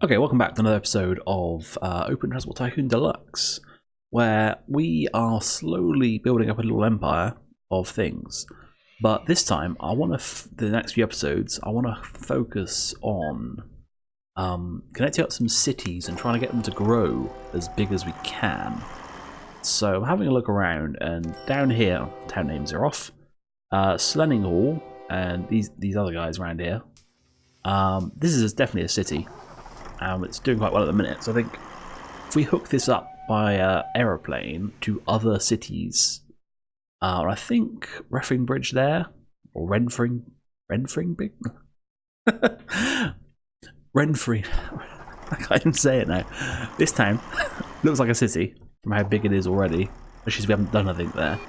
Okay, welcome back to another episode of Open Transport Tycoon Deluxe, where we are slowly building up a little empire of things. But this time, I want to, the next few episodes, I want to focus on connecting up some cities and trying to get them to grow as big as we can. So I'm having a look around, and down here, town names are off. Slenning Hall and these other guys around here. This is definitely a city. It's doing quite well at the minute, so I think if we hook this up by aeroplane to other cities, I think Reffing Bridge there, or Renfring Big? Renfrey, I can't even say it now. This town looks like a city from how big it is already, especially as we haven't done anything there.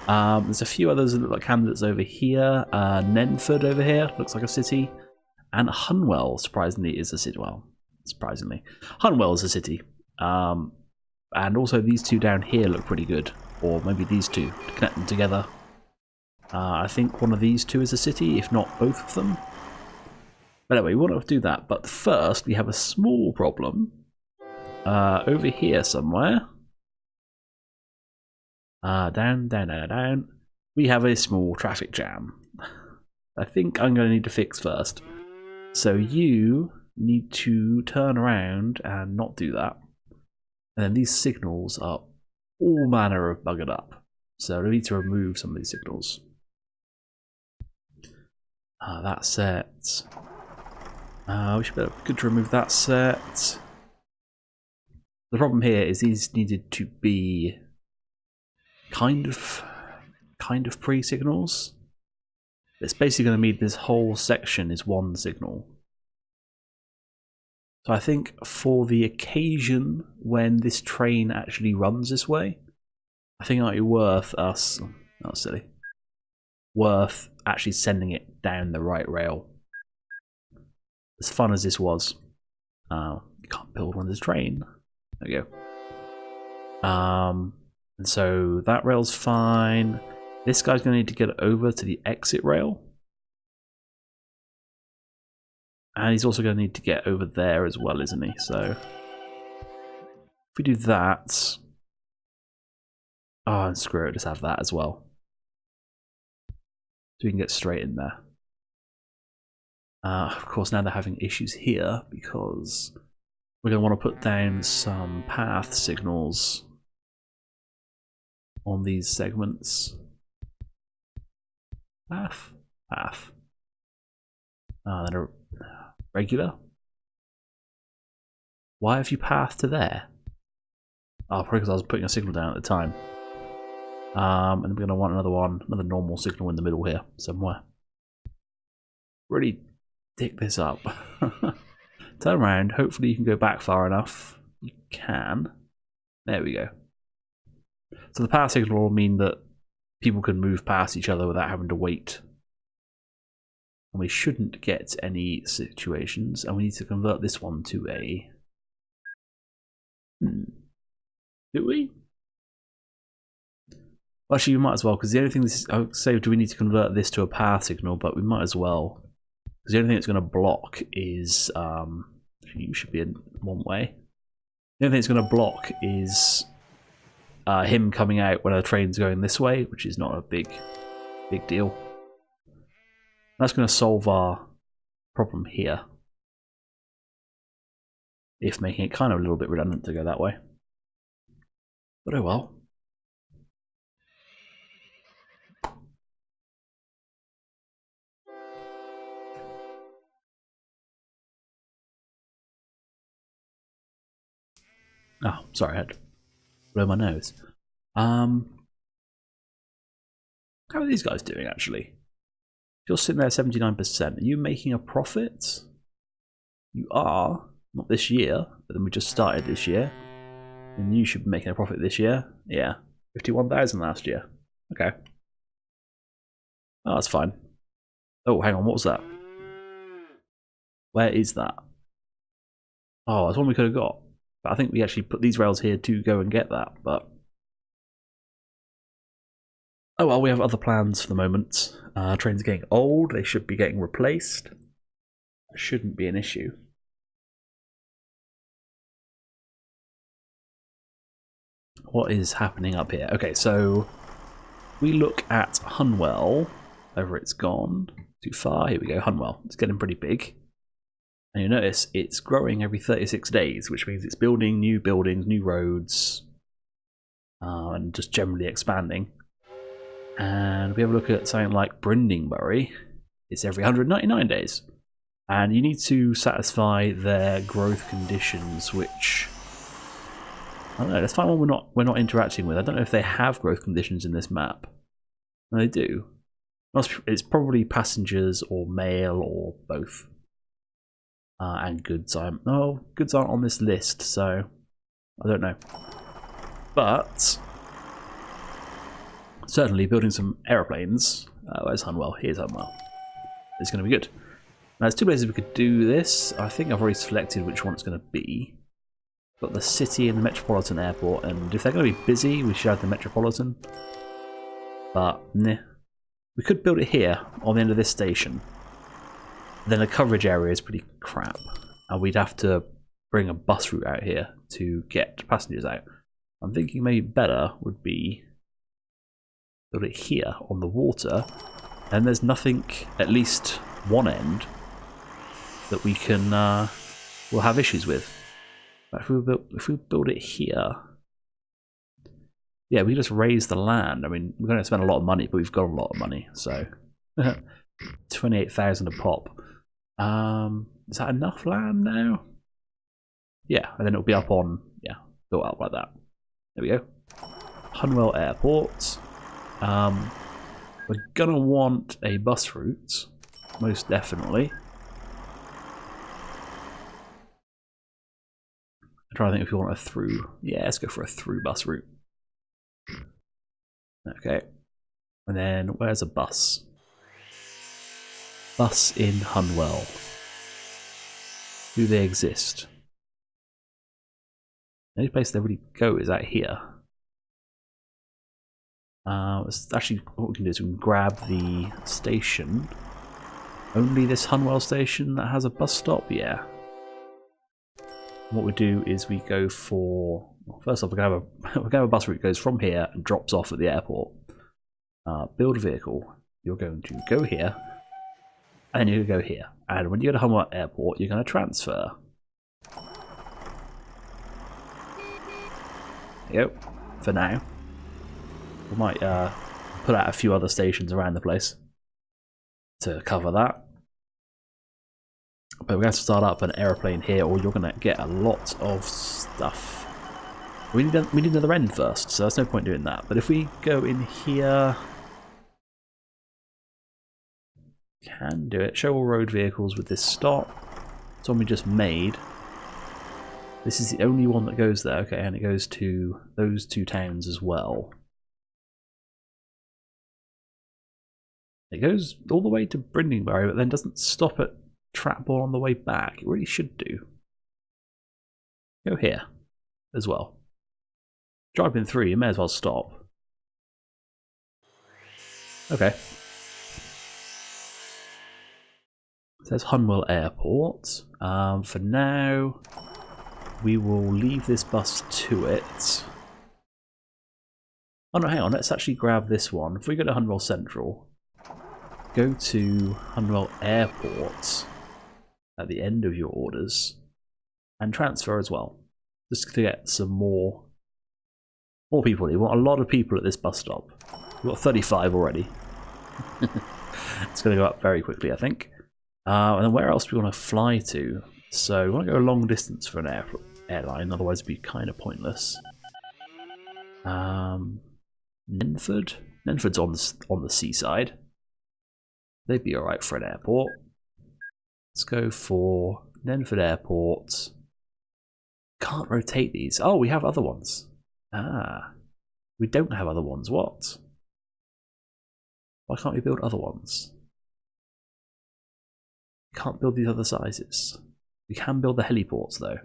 There's a few others that look like candidates over here. Nenford over here looks like a city, and Hunwell, surprisingly, is a city. Well, surprisingly, Hunwell is a city, and also these two down here look pretty good, or maybe these two to connect them together. I think one of these two is a city, if not both of them. But anyway, we want to do that, but first we have a small problem over here somewhere. Down. We have a small traffic jam. I think I'm going to need to fix first. So you need to turn around and not do that. And then these signals are all manner of buggered up. So we need to remove some of these signals. That set. We should be good to remove that set. The problem here is these needed to be kind of pre-signals. It's basically going to mean this whole section is one signal. So I think for the occasion when this train actually runs this way, I think it might be worth us, not silly, worth actually sending it down the right rail. As fun as this was, you can't build one of this train. There we go. And so that rail's fine. This guy's going to need to get over to the exit rail. And he's also going to need to get over there as well, isn't he? So if we do that, and screw it, just have that as well, so we can get straight in there. Of course, now they're having issues here because we're going to want to put down some path signals on these segments. Path. Then a regular. Why have you pathed to there? Oh, probably because I was putting a signal down at the time. And we're going to want another normal signal in the middle here somewhere. Really dick this up. Turn around. Hopefully you can go back far enough. You can. There we go. So the power signal will mean that people can move past each other without having to wait. And we shouldn't get any situations. And we need to convert this one to a... Do we? Well, actually, we might as well, because the only thing this is... I would say, do we need to convert this to a power signal? But we might as well. Because the only thing it's going to block is... you should be in one way. The only thing it's going to block is... him coming out when a train's going this way, which is not a big deal. That's going to solve our problem here, if making it kind of a little bit redundant to go that way. But oh well. Oh, sorry, I had to blow my nose. How are these guys doing actually? You're sitting there 79%. Are you making a profit? You are. Not this year, but then we just started this year. And you should be making a profit this year. Yeah. 51,000 last year. Okay. Oh, that's fine. Oh, hang on. What was that? Where is that? Oh, that's one we could have got. But I think we actually put these rails here to go and get that. But oh well, we have other plans for the moment. Trains are getting old, they should be getting replaced. It shouldn't be an issue. what is happening up here? Okay, so we look at Hunwell. Over it's gone. Too far. Here we go, Hunwell. It's getting pretty big. And you notice it's growing every 36 days, which means it's building new buildings, new roads, and just generally expanding. And we have a look at something like Brindingbury. It's every 199 days. And you need to satisfy their growth conditions, which I don't know, let's find one we're not interacting with. I don't know if they have growth conditions in this map. No, they do. It's probably passengers or mail or both. And goods goods aren't on this list, so I don't know. But certainly building some aeroplanes. Where's Hunwell? Here's Hunwell. It's going to be good. Now there's two places we could do this. I think I've already selected which one it's going to be. Got the city and the metropolitan airport, and if they're going to be busy, we should have the metropolitan. But nah. We could build it here on the end of this station. Then the coverage area is pretty crap, and we'd have to bring a bus route out here to get passengers out. I'm thinking maybe better would be build it here on the water, and there's nothing, at least one end, that we can we'll have issues with. But if we build it here, yeah, we can just raise the land. I mean, we're going to spend a lot of money, but we've got a lot of money, so 28,000 a pop. Is that enough land now? Yeah, and then it'll be up on, yeah, built up like that. There we go. Hunwell Airport. We're gonna want a bus route, most definitely. I'm trying to think if we want a through. Yeah, let's go for a through bus route. Okay. And then where's a bus? Bus in Hunwell. Do they exist? The only place they really go is out here. Actually, what we can do is we can grab the station. Only this Hunwell station that has a bus stop? Yeah. And what we do is we go for... Well, first off, we're going to have a bus route that goes from here and drops off at the airport. Build a vehicle. You're going to go here. And then you go here. And when you go to Hunwell Airport, you're going to transfer. There you go. For now. We might put out a few other stations around the place to cover that. But we're going to start up an aeroplane here, or you're going to get a lot of stuff. We need another end first, so there's no point doing that. But if we go in here... Can do it. Show all road vehicles with this stop. It's one we just made. This is the only one that goes there. Okay, and it goes to those two towns as well. It goes all the way to Brindingbury, but then doesn't stop at Trapbourne on the way back. It really should do. Go here as well. Driving through, you may as well stop. Okay. It says Hunwell Airport. For now, we will leave this bus to it. Oh no, hang on, let's actually grab this one. If we go to Hunwell Central, go to Hunwell Airport at the end of your orders, and transfer as well. Just to get some more people. You want a lot of people at this bus stop. We've got 35 already. It's going to go up very quickly, I think. And then where else do we want to fly to? So we want to go a long distance for an airline, otherwise it'd be kind of pointless. Nenford? Nenford's on the seaside. They'd be alright for an airport. Let's go for Nenford Airport. Can't rotate these. Oh, we have other ones. Ah. We don't have other ones. What? Why can't we build other ones? Can't build these other sizes. We can build the heliports though.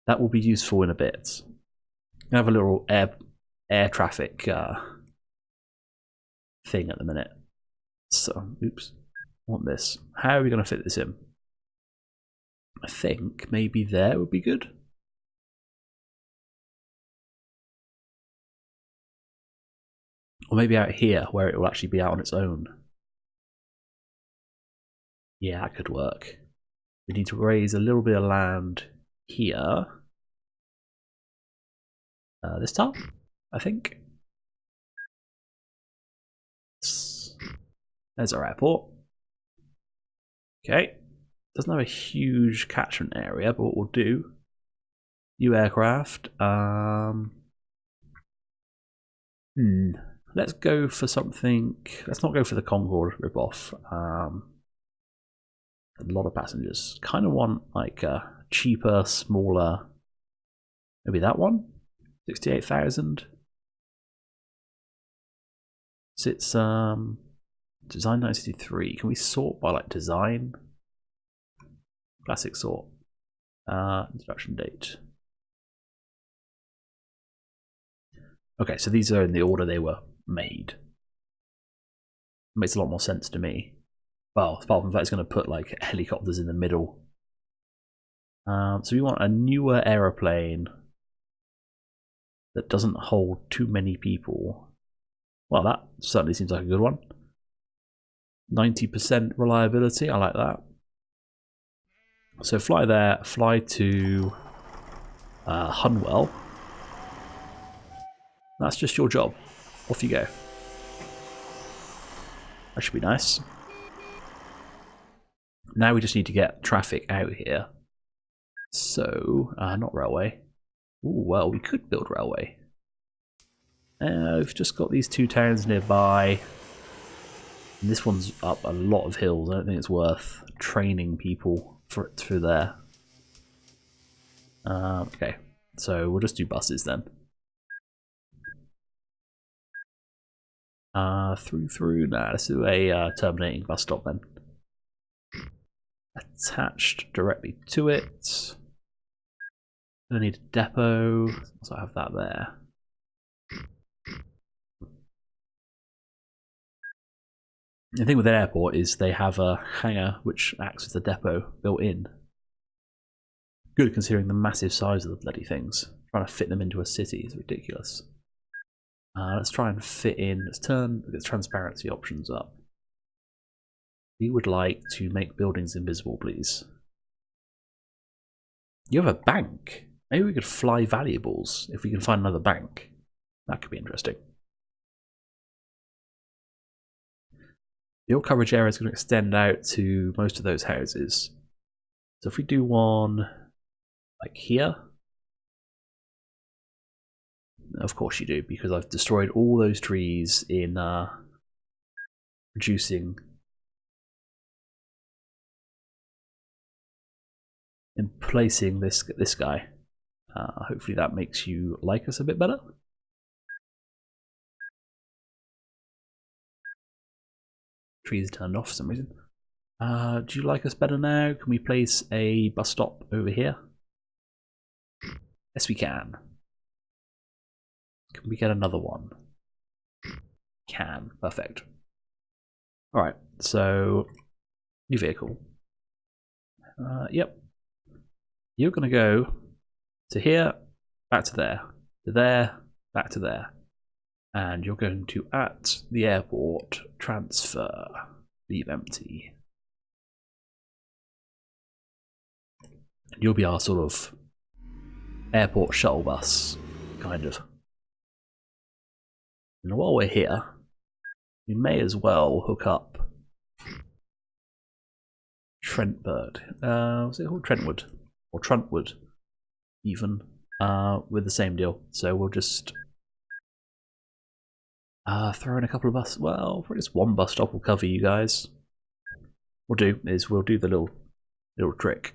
That will be useful in a bit. I have a little air traffic thing at the minute. So, oops. I want this. How are we going to fit this in? I think maybe there would be good. Or maybe out here where it will actually be out on its own. Yeah, that could work. We need to raise a little bit of land here. This time, I think. There's our airport. Okay. Doesn't have a huge catchment area, but what we'll do, new aircraft. Let's go for something. Let's not go for the Concorde ripoff. A lot of passengers. Kind of want like a cheaper, smaller. Maybe that one. 68,000. So it's design 1963. Can we sort by like design? Classic sort. Introduction date. Okay, so these are in the order they were made. Makes a lot more sense to me. Well, apart from the fact it's going to put like helicopters in the middle. So we want a newer aeroplane that doesn't hold too many people. Well, that certainly seems like a good one. 90% reliability, I like that. So fly there, fly to Hunwell. That's just your job. Off you go. That should be nice. Now we just need to get traffic out here. So, not railway. Ooh, well, we could build railway. We've just got these two towns nearby. And this one's up a lot of hills. I don't think it's worth training people for it through there. Okay, so we'll just do buses then. Through. Nah, let's do a terminating bus stop then. Attached directly to it. Gonna need a depot, so I have that there. The thing with an airport is they have a hangar which acts as the depot built in. Good considering the massive size of the bloody things. Trying to fit them into a city is ridiculous. Let's try and fit in. Let's turn the transparency options up. We would like to make buildings invisible, please. You have a bank. Maybe we could fly valuables if we can find another bank. That could be interesting. Your coverage area is going to extend out to most of those houses. So if we do one like here, of course you do, because I've destroyed all those trees in reducing, in placing this guy. Hopefully that makes you like us a bit better. Trees turned off for some reason. Do you like us better now? Can we place a bus stop over here? Yes, we can. Can we get another one? Can. Perfect. Alright, so new vehicle. Yep. You're going to go to here, back to there, back to there. And you're going to, at the airport, transfer, leave empty. You'll be our sort of airport shuttle bus, kind of. And while we're here, we may as well hook up Trentburg. Was it called Trentwood? Or Truntwood, even, with the same deal. So we'll just throw in a couple of bus. Well, probably just one bus stop will cover you guys. What we'll do is we'll do the little trick.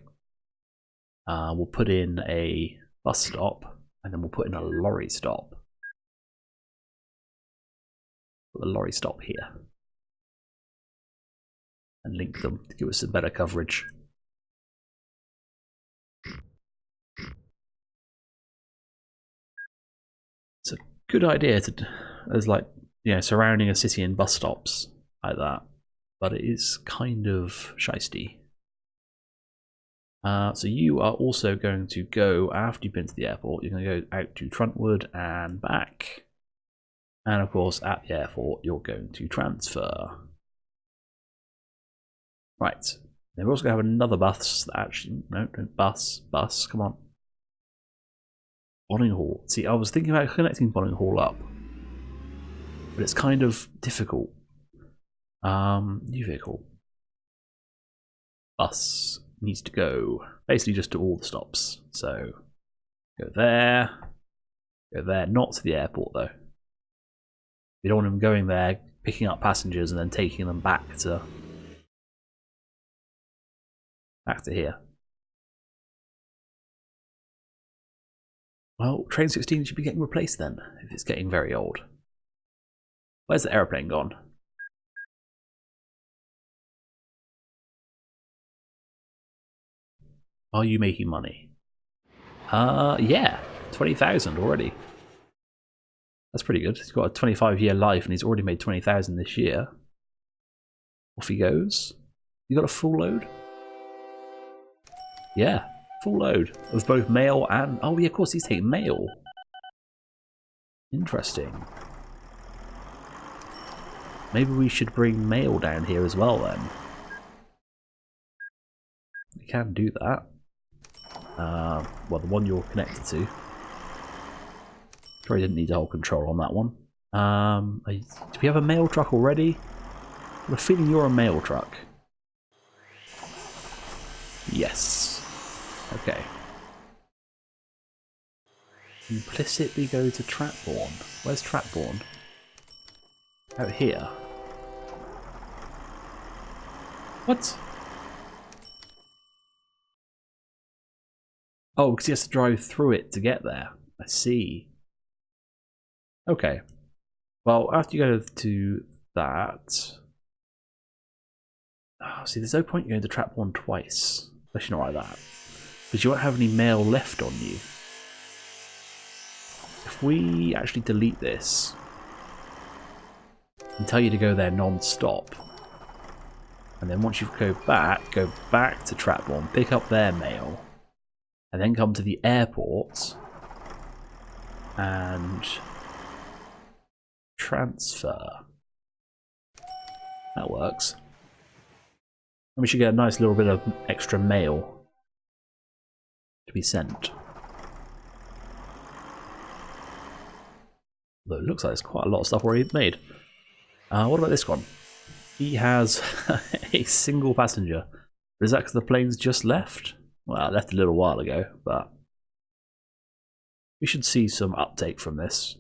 We'll put in a bus stop, and then we'll put in a lorry stop. Put the lorry stop here, and link them to give us some better coverage. It's a good idea to, as like, you know, surrounding a city in bus stops like that, but it is kind of shisty. So you are also going to go, after you've been to the airport, you're going to go out to Truntwood and back. And of course, at the airport, you're going to transfer. Right. Then we're also going to have another bus. Actually, no, bus, come on. Bonning Hall. See, I was thinking about connecting Bonning Hall up, but it's kind of difficult. New vehicle. Bus needs to go basically just to all the stops. So go there, not to the airport though. We don't want them going there, picking up passengers and then taking them back to here. Well, Train 16 should be getting replaced then, if it's getting very old. Where's the aeroplane gone? Are you making money? Yeah, 20,000 already. That's pretty good. He's got a 25-year life and he's already made 20,000 this year. Off he goes. You got a full load? Yeah, full load of both mail and... Oh yeah, of course he's taking mail. Interesting. Maybe we should bring mail down here as well then. We can do that. Well, the one you're connected to. Probably didn't need to hold control on that one. Do we have a mail truck already? I have a feeling you're a mail truck. Yes. Okay. Implicitly go to Trapbourne. Where's Trapbourne? Out here. What? Oh, because he has to drive through it to get there. I see. Okay. Well, after you go to that... Oh, see, there's no point going to Trapbourne twice. Especially not like that. Because you won't have any mail left on you. If we actually delete this and tell you to go there non-stop, and then once you go back to Trapbourne, pick up their mail, and then come to the airport and transfer. That works. And we should get a nice little bit of extra mail to be sent. Although it looks like there's quite a lot of stuff already made. What about this one? He has a single passenger. Is that because the plane's just left? Well, it left a little while ago, but we should see some uptake from this.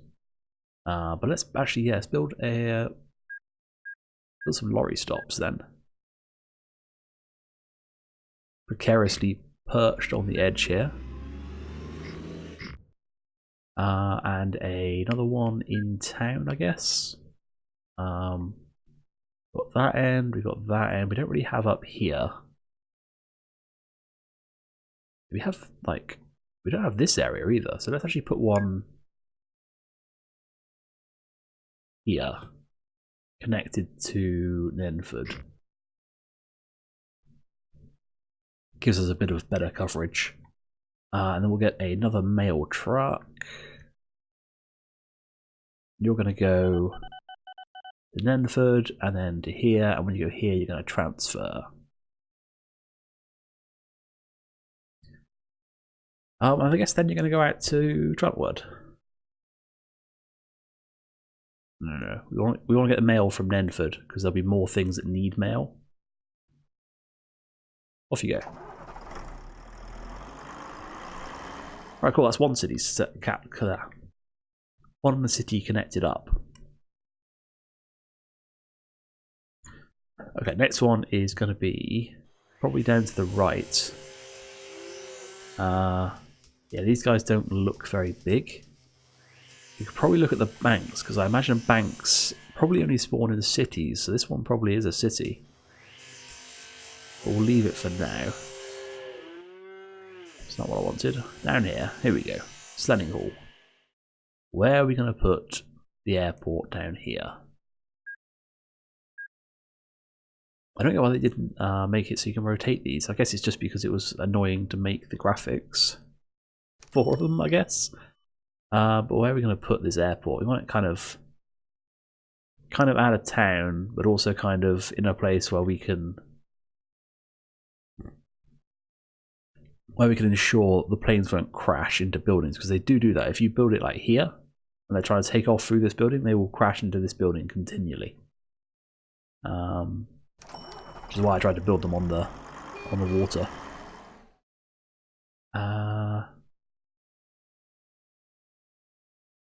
But let's actually, let's build some lorry stops then. Precariously perched on the edge here. And another one in town, I guess. Got that end, we've got that end. We don't really have up here. We have, like, we don't have this area either, so let's actually put one here, connected to Nenford. Gives us a bit of better coverage. And then we'll get another mail truck. You're going to go to Nenford and then to here, and when you go here, you're going to transfer. I guess then you're going to go out to Trotwood. No. We want to get the mail from Nenford because there'll be more things that need mail. Off you go. Right, cool. That's one city. One city connected up. Okay, next one is going to be probably down to the right. Yeah, these guys don't look very big. You could probably look at the banks, because I imagine banks probably only spawn in the cities, so this one probably is a city. But we'll leave it for now. It's not what I wanted. Down here, here we go. Slenning Hall. Where are we going to put the airport down here? I don't know why they didn't make it so you can rotate these. I guess it's just because it was annoying to make the graphics for them, I guess. But where are we going to put this airport? We want it kind of kind of out of town, but also kind of in a place where we can ensure the planes won't crash into buildings, because they do that. If you build it like here and they're trying to take off through this building, they will crash into this building continually. Which is why I tried to build them on the water.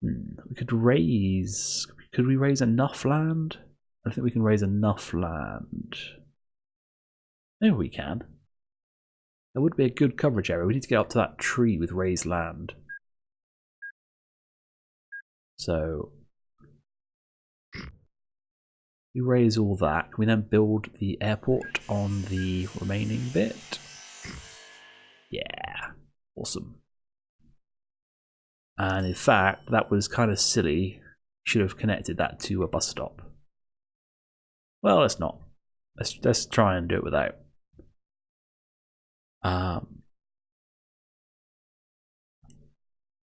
We could raise. Could we raise enough land? I don't think we can raise enough land. Maybe we can. There would be a good coverage area. We need to get up to that tree with raised land. So we raise all that. Can we then build the airport on the remaining bit? Yeah, awesome. And in fact, that was kind of silly. Should have connected that to a bus stop. Well, let's not. Let's try and do it without.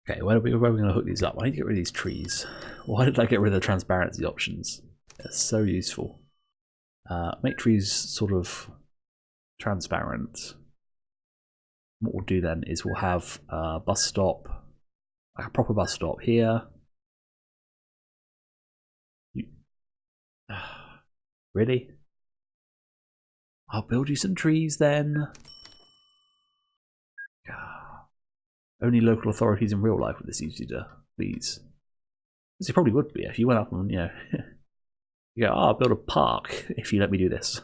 Okay, where are we going to hook these up? I need to get rid of these trees. Why did I get rid of the transparency options? They're so useful. Make trees sort of transparent. What we'll do then is we'll have a bus stop, like a proper bus stop here. Really? I'll build you some trees then. Only local authorities in real life with this easy to please. This it probably would be if you went up and, you know, you go, oh, I'll build a park if you let me do this.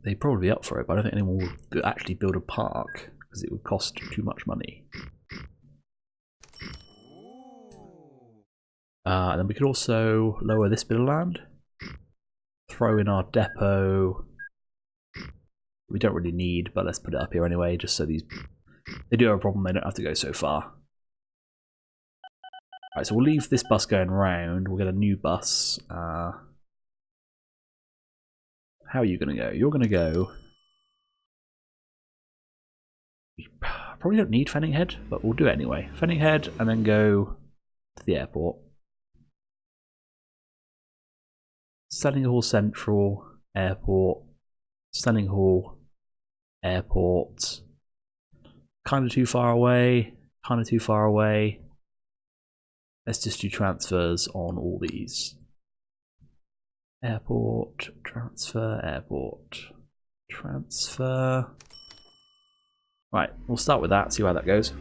They'd probably be up for it, but I don't think anyone would actually build a park because it would cost too much money. And then we could also lower this bit of land, throw in our depot. We don't really need, but let's put it up here anyway, just so they do have a problem, they don't have to go so far. Alright, so we'll leave this bus going round, we'll get a new bus. How are you going to go? You're going to go... We probably don't need Fanning Head, but we'll do it anyway. Fanning Head, and then go to the airport. Selling Hall Central, airport, Selling Hall, airport. Kind of too far away, kind of too far away. Let's just do transfers on all these. Airport, transfer, airport, transfer. Right, we'll start with that, see how that goes.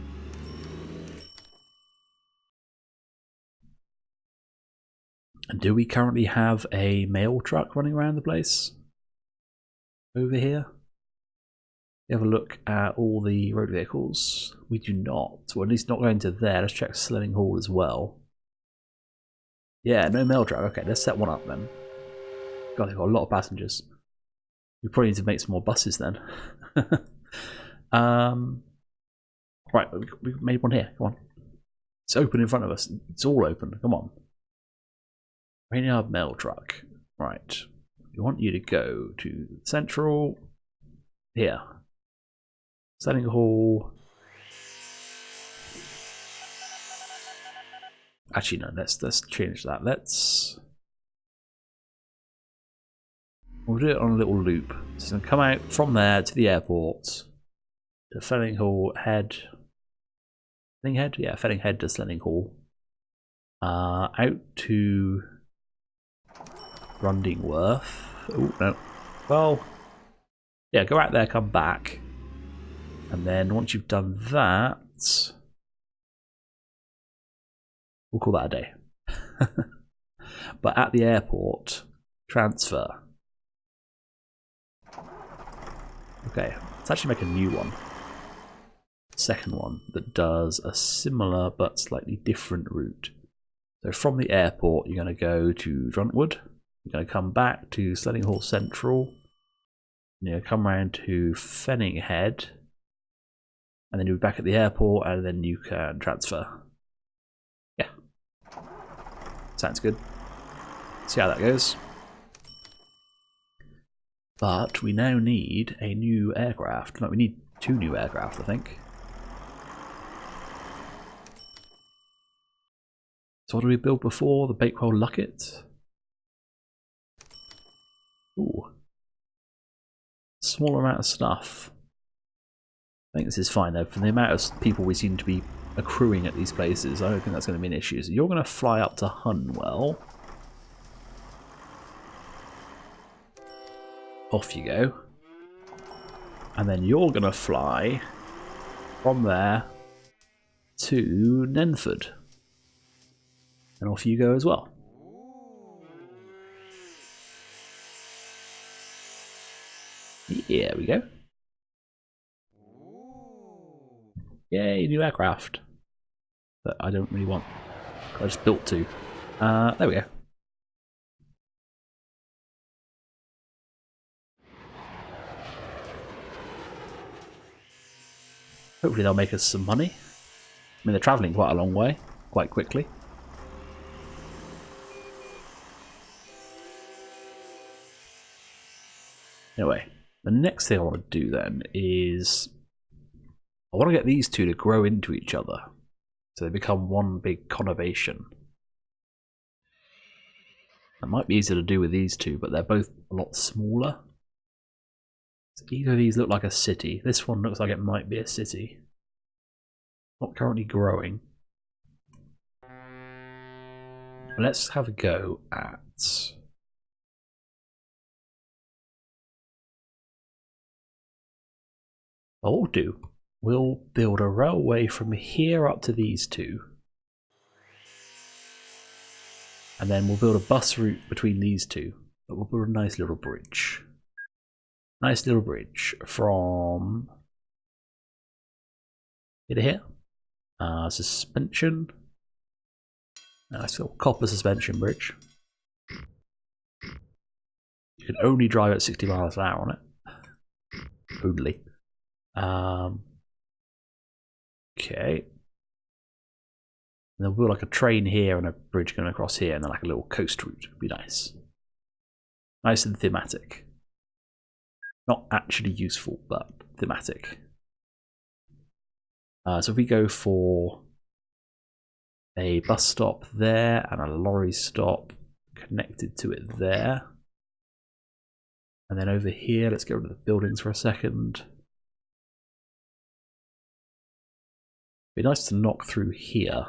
And do we currently have a mail truck running around the place? Over here? We have a look at all the road vehicles. We do not, or at least not going to there. Let's check Sledding Hall as well. Yeah, no mail truck. Okay, let's set one up then. God, they've got a lot of passengers. We probably need to make some more buses then. Right, we made one here. Come on. It's open in front of us. It's all open. Come on. Rainyard mail truck. Right. We want you to go to Central. Here. Sledding Hall. Actually, no. Let's change that. We'll do it on a little loop. So it's going to come out from there to the airport. To Felling Hall Head. Felling Head? Yeah, Felling Head to Sledding Hall. Out to Rundingworth. Oh, no. Well, yeah, go out there, come back. And then once you've done that, we'll call that a day. But at the airport, transfer. Okay, let's actually make a new one. Second one that does a similar but slightly different route. So from the airport, you're going to go to Druntwood. You're going to come back to Sledding Hall Central. You're going to come around to Fenning Head. And then you'll be back at the airport, and then you can transfer. Yeah. Sounds good. See how that goes. But we now need a new aircraft. No, we need 2 new aircraft, I think. So what did we build before? The Bakewell Lucket? Ooh. Small amount of stuff. I think this is fine though. For the amount of people we seem to be accruing at these places, I don't think that's going to be an issue. So you're going to fly up to Hunwell. Off you go. And then you're going to fly from there to Nenford. And off you go as well. Here we go. Yay, new aircraft. That I don't really want. I just built two. There we go. Hopefully they'll make us some money. I mean, they're travelling quite a long way, quite quickly. Anyway, the next thing I want to do then is I want to get these two to grow into each other so they become one big conurbation. That might be easier to do with these two, but they're both a lot smaller. So either of these look like a city. This one looks like it might be a city. Not currently growing. Let's have a go at... what we'll do, we'll build a railway from here up to these two. And then we'll build a bus route between these two. But we'll build a nice little bridge. Nice little bridge from here to here. Suspension. Nice little copper suspension bridge. You can only drive at 60 miles an hour on it. Only. Okay. And then we'll build like a train here and a bridge going across here, and then like a little coast route. It'd be nice. Nice and thematic. Not actually useful, but thematic. So if we go for a bus stop there and a lorry stop connected to it there. And then over here, let's get rid of the buildings for a second. Be nice to knock through here.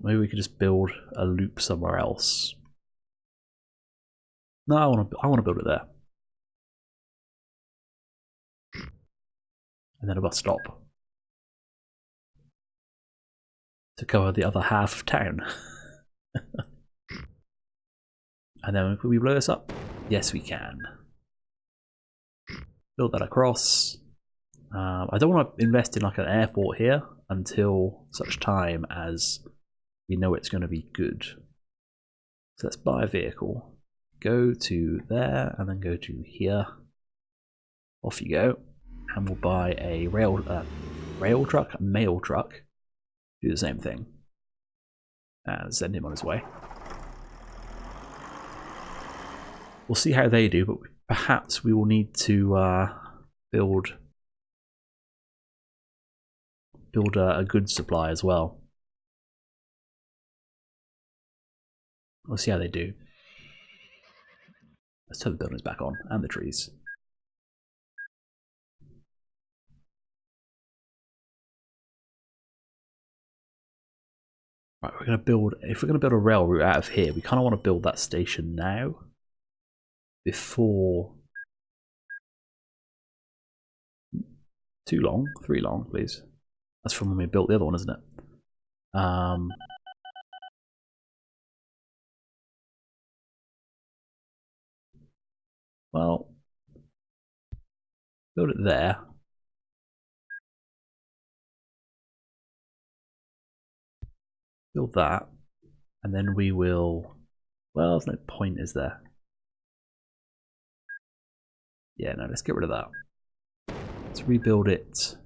Maybe we could just build a loop somewhere else. No, I want to build it there. And then a bus stop to cover the other half of town. And then can we blow this up? Yes, we can. Build that across. I don't want to invest in like an airport here until such time as we know it's going to be good. So let's buy a vehicle. Go to there and then go to here. Off you go. And we'll buy a rail truck, a mail truck. Do the same thing. And send him on his way. We'll see how they do, but perhaps we will need to build a goods supply as well. We'll see how they do. Let's turn the buildings back on, and the trees. Right, we're going to build, if we're going to build a rail route out of here, we kind of want to build that station now. Before... too long? 3 long, please. That's from when we built the other one, isn't it? Well, build it there. Build that. And then we will... well, there's no point, is there? Yeah, no, let's get rid of that. Let's rebuild it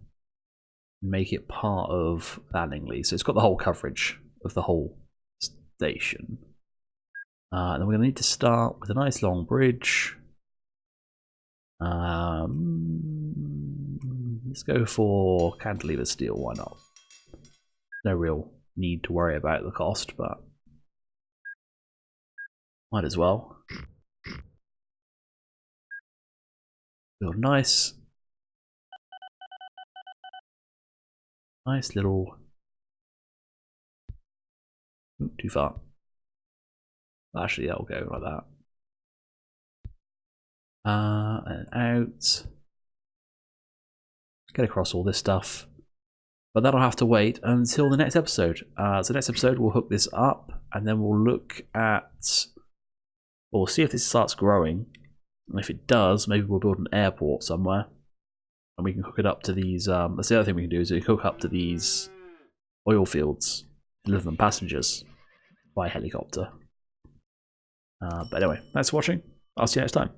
and make it part of Lanningley. So it's got the whole coverage of the whole station. And then we're going to need to start with a nice long bridge. Let's go for cantilever steel, why not? No real need to worry about the cost, but might as well. Build nice little. Ooh, too far. Actually, that'll go like that. And out. Get across all this stuff. But that'll have to wait until the next episode. So next episode we'll hook this up and then we'll look at, we'll see if this starts growing. And if it does, maybe we'll build an airport somewhere. And we can hook it up to these, that's the other thing we can do, is we can hook up to these oil fields, deliver them passengers by helicopter. But anyway, thanks for watching. I'll see you next time.